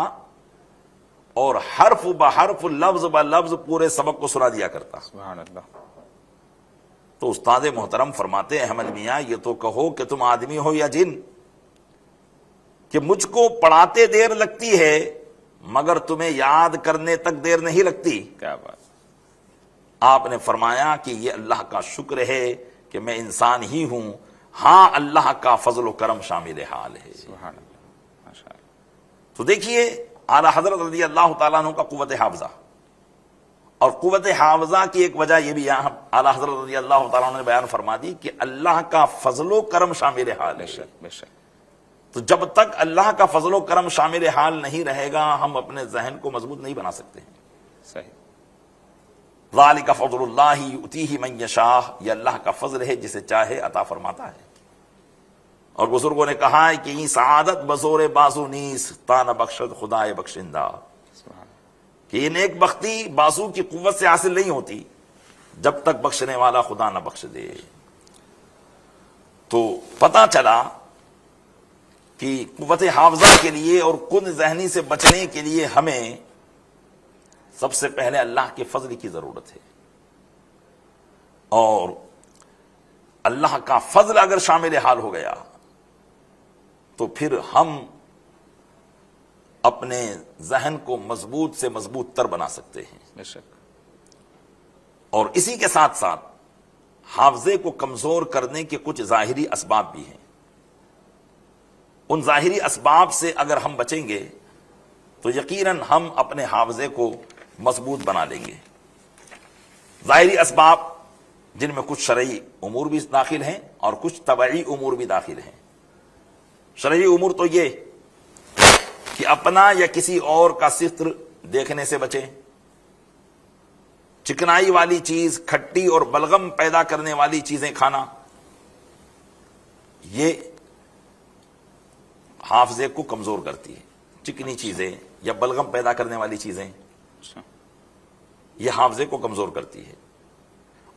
اور حرف بحرف لفظ بلفظ پورے سبق کو سنا دیا کرتا. سبحان اللہ. تو استاد محترم فرماتے احمد میاں یہ تو کہو کہ تم آدمی ہو یا جن، کہ مجھ کو پڑھاتے دیر لگتی ہے مگر تمہیں یاد کرنے تک دیر نہیں لگتی. کیا بات. آپ نے فرمایا کہ یہ اللہ کا شکر ہے کہ میں انسان ہی ہوں، ہاں اللہ کا فضل و کرم شامل حال ہے. سبحان اللہ. ماشاء اللہ. تو دیکھیے اعلیٰ حضرت رضی اللہ تعالیٰ عنہ کا قوت حافظہ، اور قوت حافظہ کی ایک وجہ یہ بھی یہاں اعلیٰ حضرت رضی اللہ تعالیٰ عنہ نے بیان فرما دی کہ اللہ کا فضل و کرم شامل حال بے ہے. شک بے شک. تو جب تک اللہ کا فضل و کرم شامل حال نہیں رہے گا ہم اپنے ذہن کو مضبوط نہیں بنا سکتے ہیں. صحیح. ذالک فضل اللہ یؤتیہ من یشاء، یہ اللہ کا فضل ہے جسے چاہے عطا فرماتا ہے. اور بزرگوں نے کہا ہے کہ یہ سعادت بزور بازو نیس تا نہ بخشد خدائے بخشندہ، سبحان. کہ یہ نیک بختی بازو کی قوت سے حاصل نہیں ہوتی جب تک بخشنے والا خدا نہ بخش دے. تو پتہ چلا کہ قوت حافظہ کے لیے اور کن ذہنی سے بچنے کے لیے ہمیں سب سے پہلے اللہ کے فضل کی ضرورت ہے، اور اللہ کا فضل اگر شامل حال ہو گیا تو پھر ہم اپنے ذہن کو مضبوط سے مضبوط تر بنا سکتے ہیں. بے شک. اور اسی کے ساتھ ساتھ حافظے کو کمزور کرنے کے کچھ ظاہری اسباب بھی ہیں. ان ظاہری اسباب سے اگر ہم بچیں گے تو یقیناً ہم اپنے حافظے کو مضبوط بنا لیں گے. ظاہری اسباب جن میں کچھ شرعی امور بھی داخل ہیں اور کچھ طبعی امور بھی داخل ہیں. شرعی امور تو یہ کہ اپنا یا کسی اور کا ستر دیکھنے سے بچیں، چکنائی والی چیز، کھٹی اور بلغم پیدا کرنے والی چیزیں کھانا، یہ حافظے کو کمزور کرتی ہے. چکنی چیزیں یا بلغم پیدا کرنے والی چیزیں یہ حافظے کو کمزور کرتی ہے.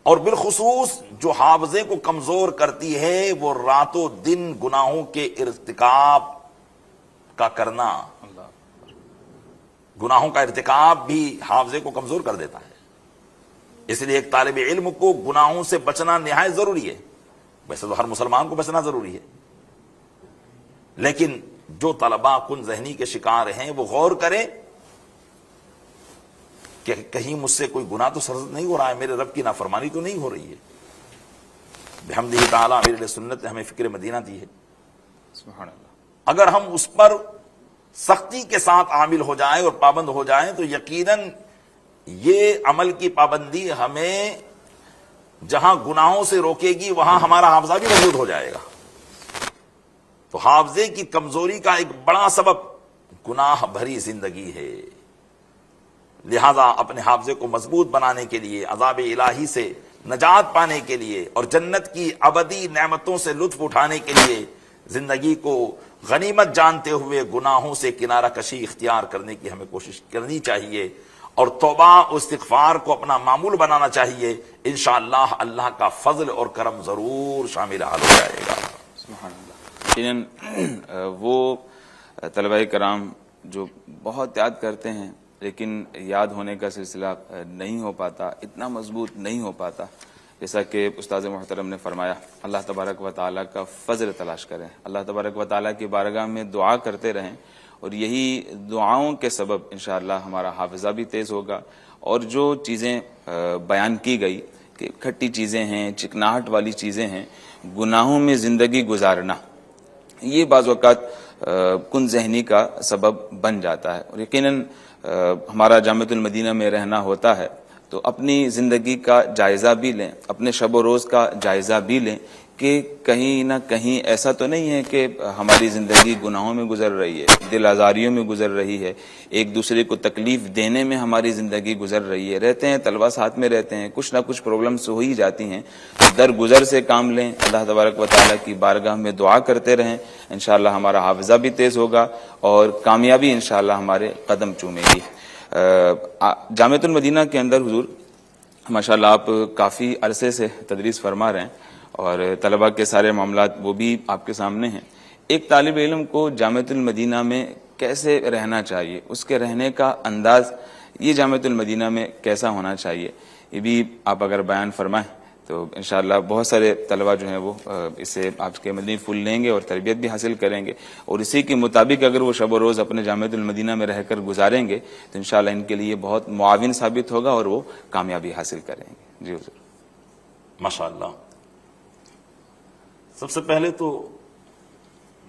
اور بالخصوص جو حافظے کو کمزور کرتی ہے وہ رات و دن گناہوں کے ارتکاب کا کرنا. گناہوں کا ارتکاب بھی حافظے کو کمزور کر دیتا ہے. اس لیے ایک طالب علم کو گناہوں سے بچنا نہایت ضروری ہے. ویسے تو ہر مسلمان کو بچنا ضروری ہے، لیکن جو طلباء کن ذہنی کے شکار ہیں وہ غور کریں کہ کہیں مجھ سے کوئی گناہ تو سرزد نہیں ہو رہا ہے، میرے رب کی نافرمانی تو نہیں ہو رہی ہے۔ بحمدہ تعالیٰ میرے لیے سنت نے ہمیں فکر مدینہ دی ہے، سبحان اللہ۔ اگر ہم اس پر سختی کے ساتھ عامل ہو جائیں اور پابند ہو جائیں تو یقیناً یہ عمل کی پابندی ہمیں جہاں گناہوں سے روکے گی وہاں ہمارا حافظہ بھی مضبوط ہو جائے گا۔ تو حافظے کی کمزوری کا ایک بڑا سبب گناہ بھری زندگی ہے، لہذا اپنے حافظے کو مضبوط بنانے کے لیے، عذاب الہی سے نجات پانے کے لیے اور جنت کی ابدی نعمتوں سے لطف اٹھانے کے لیے زندگی کو غنیمت جانتے ہوئے گناہوں سے کنارہ کشی اختیار کرنے کی ہمیں کوشش کرنی چاہیے اور توبہ و استغفار کو اپنا معمول بنانا چاہیے۔ انشاءاللہ اللہ کا فضل اور کرم ضرور شامل حال ہو جائے گا۔ سبحان اللہ۔ یقیناً وہ طلباء کرام جو بہت یاد کرتے ہیں لیکن یاد ہونے کا سلسلہ نہیں ہو پاتا، اتنا مضبوط نہیں ہو پاتا، جیسا کہ استاذ محترم نے فرمایا، اللہ تبارک و تعالیٰ کا فضل تلاش کریں، اللہ تبارک و تعالیٰ کی بارگاہ میں دعا کرتے رہیں، اور یہی دعاؤں کے سبب انشاءاللہ ہمارا حافظہ بھی تیز ہوگا، اور جو چیزیں بیان کی گئی کہ کھٹی چیزیں ہیں، چکناہٹ والی چیزیں ہیں، گناہوں میں زندگی گزارنا، یہ بعض اوقات کن ذہنی کا سبب بن جاتا ہے۔ اور یقیناً ہمارا جامعۃ المدینہ میں رہنا ہوتا ہے تو اپنی زندگی کا جائزہ بھی لیں، اپنے شب و روز کا جائزہ بھی لیں کہ کہیں نہ کہیں ایسا تو نہیں ہے کہ ہماری زندگی گناہوں میں گزر رہی ہے، دل آزاریوں میں گزر رہی ہے، ایک دوسرے کو تکلیف دینے میں ہماری زندگی گزر رہی ہے۔ رہتے ہیں طلبہ ساتھ میں رہتے ہیں، کچھ نہ کچھ پرابلمس ہو ہی جاتی ہیں، درگزر سے کام لیں، اللہ تبارک و تعالیٰ کی بارگاہ میں دعا کرتے رہیں، انشاءاللہ ہمارا حافظہ بھی تیز ہوگا اور کامیابی انشاءاللہ ہمارے قدم چومے گی۔ جامعۃ المدینہ کے اندر حضور ماشاءاللہ آپ کافی عرصے سے تدریس فرما رہے ہیں اور طلباء کے سارے معاملات وہ بھی آپ کے سامنے ہیں۔ ایک طالب علم کو جامعۃ المدینہ میں کیسے رہنا چاہیے، اس کے رہنے کا انداز یہ جامعۃ المدینہ میں کیسا ہونا چاہیے، یہ بھی آپ اگر بیان فرمائیں تو انشاءاللہ بہت سارے طلباء جو ہیں وہ اس سے آپ کے مدنی پھول لیں گے اور تربیت بھی حاصل کریں گے، اور اسی کے مطابق اگر وہ شب و روز اپنے جامعۃ المدینہ میں رہ کر گزاریں گے تو انشاءاللہ ان کے لیے بہت معاون ثابت ہوگا اور وہ کامیابی حاصل کریں گے۔ جی حضور۔ ماشاءاللہ، سب سے پہلے تو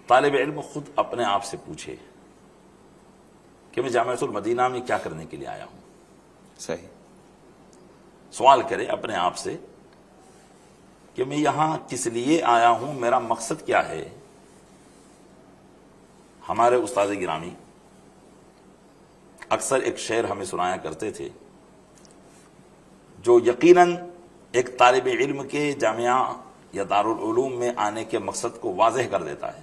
طالب علم خود اپنے آپ سے پوچھے کہ میں جامعۃ المدینہ میں کیا کرنے کے لیے آیا ہوں۔ صحیح۔ سوال کرے اپنے آپ سے کہ میں یہاں کس لیے آیا ہوں، میرا مقصد کیا ہے۔ ہمارے استاد گرامی اکثر ایک شعر ہمیں سنایا کرتے تھے جو یقیناً ایک طالب علم کے جامعہ یا دارالعلوم میں آنے کے مقصد کو واضح کر دیتا ہے۔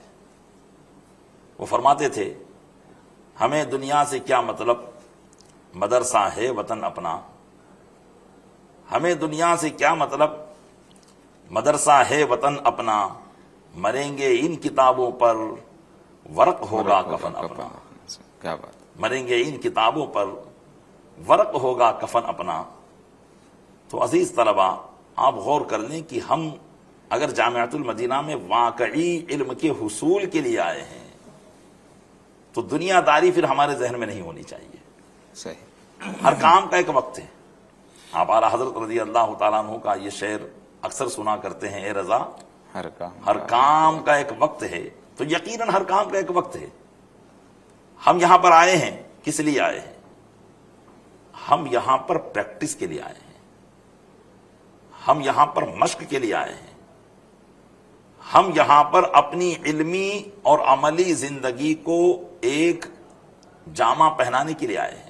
وہ فرماتے تھے، ہمیں دنیا سے کیا مطلب، مدرسہ ہے وطن اپنا۔ ہمیں دنیا سے کیا مطلب، مدرسہ ہے وطن اپنا، مریں گے ان کتابوں پر، ورق ہوگا کفن اپنا۔ کیا بات۔ مریں گے ان کتابوں پر، ورق ہوگا کفن اپنا۔ تو عزیز طلبہ، آپ غور کر لیں کہ ہم اگر جامعۃ المدینہ میں واقعی علم کے حصول کے لیے آئے ہیں تو دنیا داری پھر ہمارے ذہن میں نہیں ہونی چاہیے۔ صحیح۔ ہر کام کا ایک وقت ہے۔ آپ اعلیٰ حضرت رضی اللہ تعالیٰ عنہ کا یہ شعر اکثر سنا کرتے ہیں، اے رضا ہر کام کا ایک وقت ہے۔ تو یقیناً ہر کام کا ایک وقت ہے۔ ہم یہاں پر آئے ہیں، کس لیے آئے ہیں؟ ہم یہاں پر پریکٹس کے لیے آئے ہیں، ہم یہاں پر مشق کے لیے آئے ہیں، ہم یہاں پر اپنی علمی اور عملی زندگی کو ایک جامہ پہنانے کے لیے آئے ہیں۔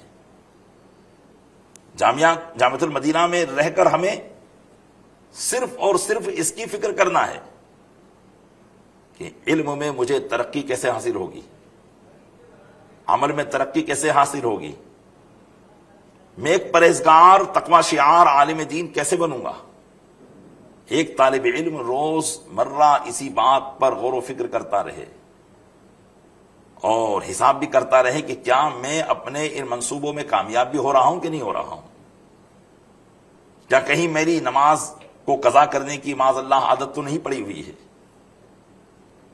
جامعۃ المدینہ میں رہ کر ہمیں صرف اور صرف اس کی فکر کرنا ہے کہ علم میں مجھے ترقی کیسے حاصل ہوگی، عمل میں ترقی کیسے حاصل ہوگی، میں ایک پرہیزگار تقوی شعار عالم دین کیسے بنوں گا۔ ایک طالب علم روز مرہ اسی بات پر غور و فکر کرتا رہے اور حساب بھی کرتا رہے کہ کیا میں اپنے ان منصوبوں میں کامیاب بھی ہو رہا ہوں کہ نہیں ہو رہا ہوں، کیا کہیں میری نماز کو قضا کرنے کی معاذ اللہ عادت تو نہیں پڑی ہوئی ہے،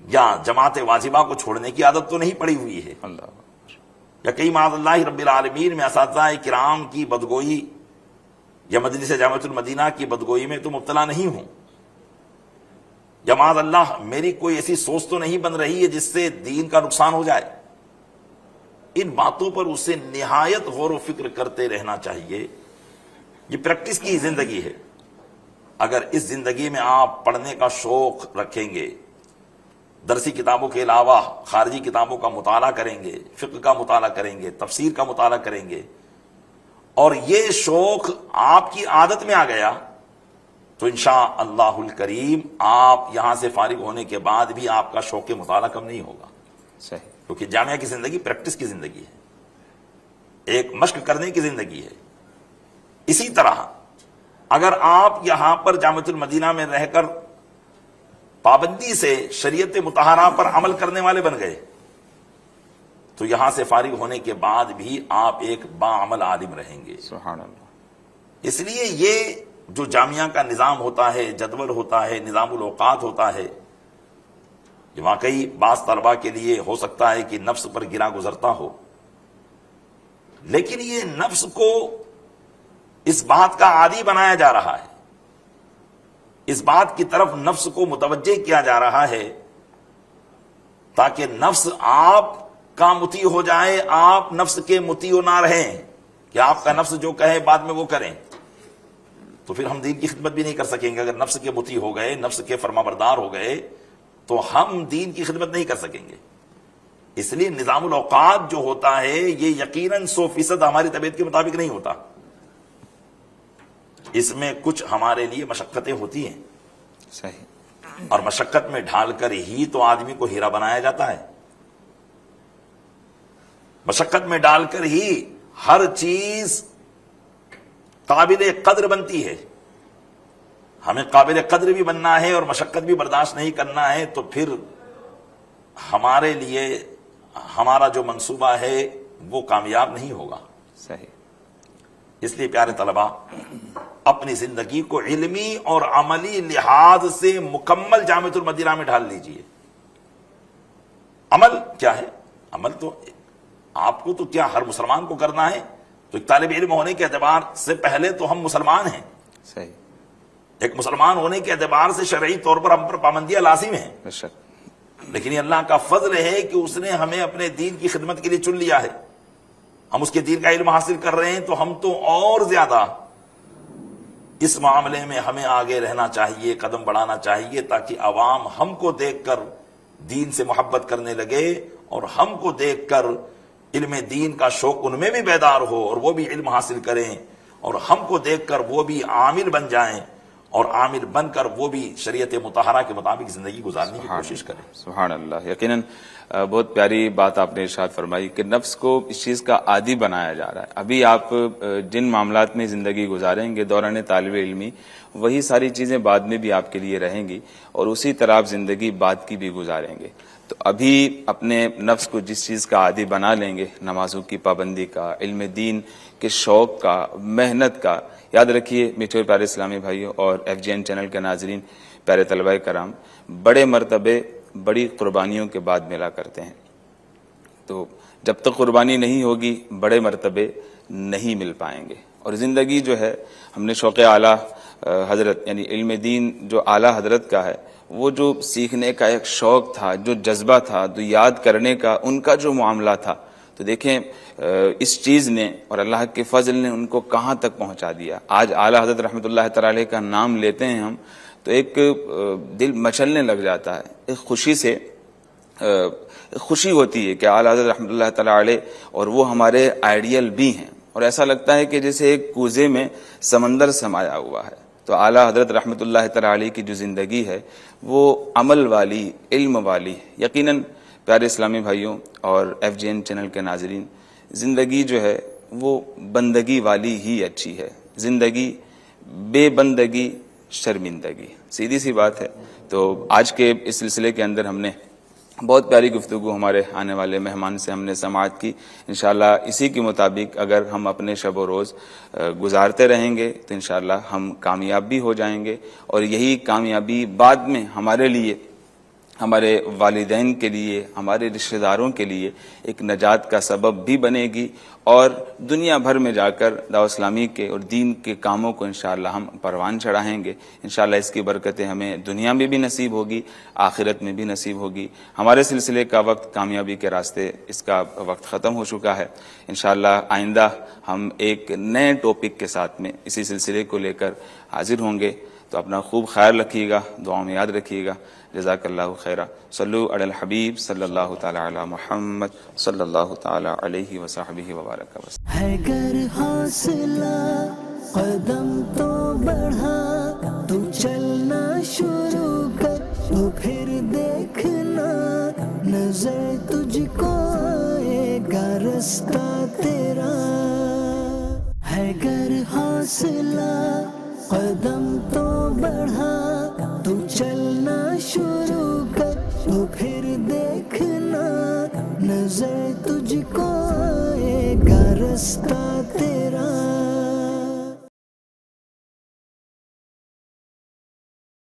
یا جماعت واجبہ کو چھوڑنے کی عادت تو نہیں پڑی ہوئی ہے، اللہ یا کئی معاذ اللہ رب العالمین میں اساتذہ کرام کی بدگوئی یا مجلس جامعۃ المدینہ کی بدگوئی میں تو مبتلا نہیں ہوں، یا معاذ اللہ میری کوئی ایسی سوچ تو نہیں بن رہی ہے جس سے دین کا نقصان ہو جائے۔ ان باتوں پر اسے نہایت غور و فکر کرتے رہنا چاہیے۔ یہ پریکٹس کی زندگی ہے۔ اگر اس زندگی میں آپ پڑھنے کا شوق رکھیں گے، درسی کتابوں کے علاوہ خارجی کتابوں کا مطالعہ کریں گے، فقہ کا مطالعہ کریں گے، تفسیر کا مطالعہ کریں گے، اور یہ شوق آپ کی عادت میں آ گیا تو انشاءاللہ الکریم آپ یہاں سے فارغ ہونے کے بعد بھی آپ کا شوق مطالعہ کم نہیں ہوگا، صحیح، کیونکہ جامعہ کی زندگی پریکٹس کی زندگی ہے، ایک مشق کرنے کی زندگی ہے۔ اسی طرح اگر آپ یہاں پر جامعۃ المدینہ میں رہ کر پابندی سے شریعت مطہرہ پر عمل کرنے والے بن گئے تو یہاں سے فارغ ہونے کے بعد بھی آپ ایک باعمل عالم رہیں گے۔ سبحان اللہ۔ اس لیے یہ جو جامعہ کا نظام ہوتا ہے، جدول ہوتا ہے، نظام الاوقات ہوتا ہے، یہ واقعی بعض طلباء کے لیے ہو سکتا ہے کہ نفس پر گرا گزرتا ہو، لیکن یہ نفس کو اس بات کا عادی بنایا جا رہا ہے، اس بات کی طرف نفس کو متوجہ کیا جا رہا ہے تاکہ نفس آپ کا مطیع ہو جائے، آپ نفس کے مطیع نہ رہیں کہ آپ کا نفس جو کہے بعد میں وہ کریں، تو پھر ہم دین کی خدمت بھی نہیں کر سکیں گے۔ اگر نفس کے مطیع ہو گئے، نفس کے فرما بردار ہو گئے تو ہم دین کی خدمت نہیں کر سکیں گے۔ اس لیے نظام الاوقات جو ہوتا ہے یہ یقیناً 100% ہماری طبیعت کے مطابق نہیں ہوتا، اس میں کچھ ہمارے لیے مشقتیں ہوتی ہیں، صحیح، اور مشقت میں ڈھال کر ہی تو آدمی کو ہیرا بنایا جاتا ہے، مشقت میں ڈال کر ہی ہر چیز قابل قدر بنتی ہے۔ ہمیں قابل قدر بھی بننا ہے اور مشقت بھی برداشت نہیں کرنا ہے تو پھر ہمارے لیے ہمارا جو منصوبہ ہے وہ کامیاب نہیں ہوگا۔ صحیح۔ اس لیے پیارے طلباء، اپنی زندگی کو علمی اور عملی لحاظ سے مکمل جامعۃ المدینہ میں ڈھال لیجئے۔ عمل کیا ہے؟ عمل تو آپ کو تو کیا ہر مسلمان کو کرنا ہے، تو ایک طالب علم ہونے کے اعتبار سے پہلے تو ہم مسلمان ہیں، صحیح، ایک مسلمان ہونے کے اعتبار سے شرعی طور پر ہم پر پابندیاں لازم ہیں، بے شک، لیکن یہ اللہ کا فضل ہے کہ اس نے ہمیں اپنے دین کی خدمت کے لیے چن لیا ہے۔ ہم اس کے دین کا علم حاصل کر رہے ہیں تو ہم تو اور زیادہ اس معاملے میں ہمیں آگے رہنا چاہیے، قدم بڑھانا چاہیے، تاکہ عوام ہم کو دیکھ کر دین سے محبت کرنے لگے اور ہم کو دیکھ کر علم دین کا شوق ان میں بھی بیدار ہو اور وہ بھی علم حاصل کریں، اور ہم کو دیکھ کر وہ بھی عامل بن جائیں اور عامل بن کر وہ بھی شریعت مطہرہ کے مطابق زندگی گزارنے کی کوشش کریں۔ سبحان اللہ۔ یقیناً بہت پیاری بات آپ نے ارشاد فرمائی کہ نفس کو اس چیز کا عادی بنایا جا رہا ہے۔ ابھی آپ جن معاملات میں زندگی گزاریں گے دوران طالب علمی، وہی ساری چیزیں بعد میں بھی آپ کے لیے رہیں گی اور اسی طرح آپ زندگی بعد کی بھی گزاریں گے۔ تو ابھی اپنے نفس کو جس چیز کا عادی بنا لیں گے، نمازوں کی پابندی کا، علم دین کے شوق کا، محنت کا، یاد رکھیے میٹھے پیارے اسلامی بھائیوں اور FGN چینل کے ناظرین، پیارے طلباء کرام، بڑے مرتبے بڑی قربانیوں کے بعد ملا کرتے ہیں، تو جب تک قربانی نہیں ہوگی بڑے مرتبے نہیں مل پائیں گے۔ اور زندگی جو ہے، ہم نے شوق اعلیٰ حضرت یعنی علم دین جو اعلیٰ حضرت کا ہے، وہ جو سیکھنے کا ایک شوق تھا، جو جذبہ تھا، جو یاد کرنے کا ان کا جو معاملہ تھا، تو دیکھیں اس چیز نے اور اللہ کے فضل نے ان کو کہاں تک پہنچا دیا۔ آج اعلیٰ حضرت رحمۃ اللہ تعالی علیہ کا نام لیتے ہیں ہم تو ایک دل مچلنے لگ جاتا ہے، ایک خوشی سے خوشی ہوتی ہے کہ اعلیٰ حضرت رحمۃ اللہ تعالی علیہ اور وہ ہمارے آئیڈیل بھی ہیں، اور ایسا لگتا ہے کہ جیسے ایک کوزے میں سمندر سمایا ہوا ہے۔ تو اعلیٰ حضرت رحمۃ اللہ تعالی علیہ کی جو زندگی ہے وہ عمل والی، علم والی، یقیناً پیارے اسلامی بھائیوں اور FGN چینل کے ناظرین، زندگی جو ہے وہ بندگی والی ہی اچھی ہے۔ زندگی بے بندگی شرمندگی، سیدھی سی بات ہے۔ تو آج کے اس سلسلے کے اندر ہم نے بہت پیاری گفتگو ہمارے آنے والے مہمان سے ہم نے سماعت کی۔ انشاءاللہ اسی کے مطابق اگر ہم اپنے شب و روز گزارتے رہیں گے تو انشاءاللہ ہم کامیاب بھی ہو جائیں گے، اور یہی کامیابی بعد میں ہمارے لیے ہمارے والدین کے لیے، ہمارے رشتہ داروں کے لیے ایک نجات کا سبب بھی بنے گی، اور دنیا بھر میں جا کر دعوت اسلامی کے اور دین کے کاموں کو انشاءاللہ ہم پروان چڑھائیں گے۔ انشاءاللہ اس کی برکتیں ہمیں دنیا میں بھی نصیب ہوگی، آخرت میں بھی نصیب ہوگی۔ ہمارے سلسلے کا وقت، کامیابی کے راستے اس کا وقت ختم ہو چکا ہے۔ انشاءاللہ آئندہ ہم ایک نئے ٹاپک کے ساتھ میں اسی سلسلے کو لے کر حاضر ہوں گے، تو اپنا خوب خیال رکھیے گا، دعاؤں میں یاد رکھیے گا۔ جزاک اللہ خیرہ۔ صلو علی الحبیب صلی اللہ تعالی علی محمد صلی اللہ تعالی علیہ وصحبہ وبارک وسلم۔ ہے گر حوصلہ قدم تو بڑھا، تو چلنا شروع کر، تو پھر دیکھنا نظر تجھ کو آئے گا رستہ تیرا۔ ہے گر حوصلہ قدم تو بڑھا، تو چلنا شروع کر، تو پھر دیکھنا نظر تجھ کو آئے گا رستہ تیرا۔